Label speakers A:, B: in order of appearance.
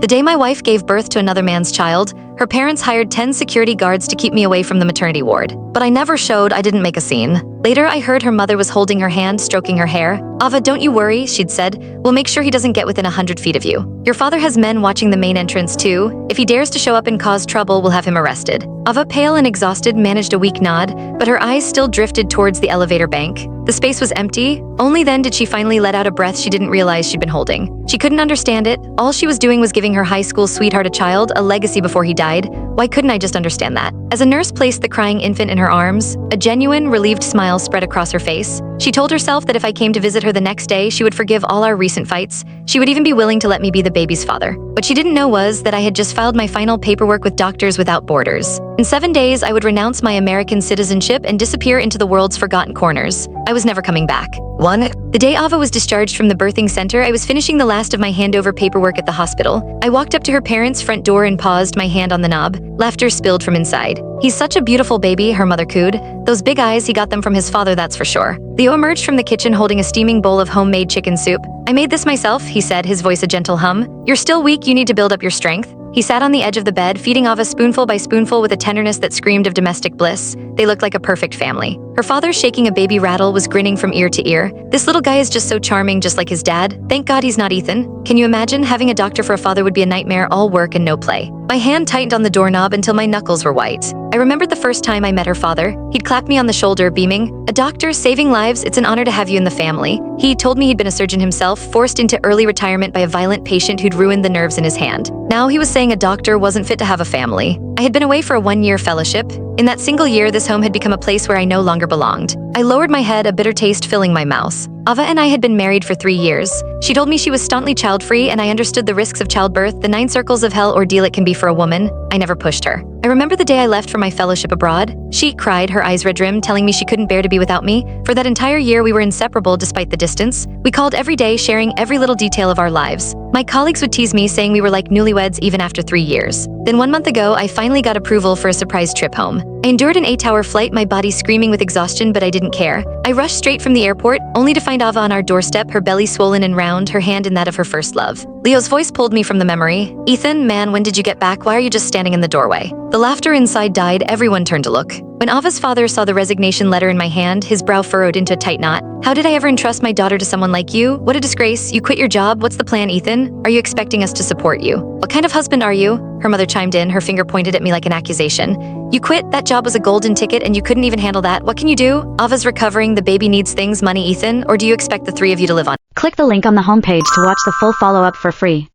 A: The day my wife gave birth to another man's child, her parents hired 10 security guards to keep me away from the maternity ward. But I never showed, I didn't make a scene. Later, I heard her mother was holding her hand, stroking her hair. "Ava, don't you worry," she'd said. "We'll make sure he doesn't get within 100 feet of you. Your father has men watching the main entrance too. If he dares to show up and cause trouble, we'll have him arrested." Ava, pale and exhausted, managed a weak nod, but her eyes still drifted towards the elevator bank. The space was empty. Only then did she finally let out a breath she didn't realize she'd been holding. She couldn't understand it. All she was doing was giving her high school sweetheart a child, a legacy before he died. Why couldn't I just understand that? As a nurse placed the crying infant in her arms, a genuine, relieved smile spread across her face. She told herself that if I came to visit her the next day, she would forgive all our recent fights. She would even be willing to let me be the baby's father. What she didn't know was that I had just filed my final paperwork with Doctors Without Borders. In 7 days, I would renounce my American citizenship and disappear into the world's forgotten corners. I was never coming back. The day Ava was discharged from the birthing center, I was finishing the last of my handover paperwork at the hospital. I walked up to her parents' front door and paused, my hand on the knob. Laughter spilled from inside. "He's such a beautiful baby," her mother cooed. "Those big eyes, he got them from his father, that's for sure." Leo emerged from the kitchen holding a steaming bowl of homemade chicken soup. "I made this myself," he said, his voice a gentle hum. "You're still weak, you need to build up your strength." He sat on the edge of the bed, feeding Ava spoonful by spoonful with a tenderness that screamed of domestic bliss. They looked like a perfect family. Her father, shaking a baby rattle, was grinning from ear to ear. "This little guy is just so charming, just like his dad. Thank God he's not Ethan." Can you imagine? Having a doctor for a father would be a nightmare, all work and no play. My hand tightened on the doorknob until my knuckles were white. I remembered the first time I met her father. He'd clapped me on the shoulder, beaming. "A doctor, saving lives, it's an honor to have you in the family." He told me he'd been a surgeon himself, forced into early retirement by a violent patient who'd ruined the nerves in his hand. Now he was saying a doctor wasn't fit to have a family. I had been away for a 1-year fellowship. In that single year, this home had become a place where I no longer belonged. I lowered my head, a bitter taste filling my mouth. Ava and I had been married for 3 years. She told me she was staunchly child-free, and I understood the risks of childbirth, the 9 circles of hell ordeal it can be for a woman. I never pushed her. I remember the day I left for my fellowship abroad. She cried, her eyes red-rimmed, telling me she couldn't bear to be without me. For that entire year, we were inseparable despite the distance. We called every day, sharing every little detail of our lives. My colleagues would tease me, saying we were like newlyweds even after 3 years. Then 1 month ago, I finally got approval for a surprise trip home. I endured an 8-hour flight, my body screaming with exhaustion, but I didn't care. I rushed straight from the airport, only to find Ava on our doorstep, her belly swollen and round, her hand in that of her first love. Leo's voice pulled me from the memory. "Ethan, man, when did you get back? Why are you just standing in the doorway?" The laughter inside died, everyone turned to look. When Ava's father saw the resignation letter in my hand, his brow furrowed into a tight knot. "How did I ever entrust my daughter to someone like you? What a disgrace. You quit your job. What's the plan, Ethan? Are you expecting us to support you?" "What kind of husband are you?" Her mother chimed in, her finger pointed at me like an accusation. "You quit? That job was a golden ticket and you couldn't even handle that. What can you do? Ava's recovering, the baby needs things, money, Ethan, or do you expect the 3 of you to live on?"
B: Click the link on the homepage to watch the full follow-up for free.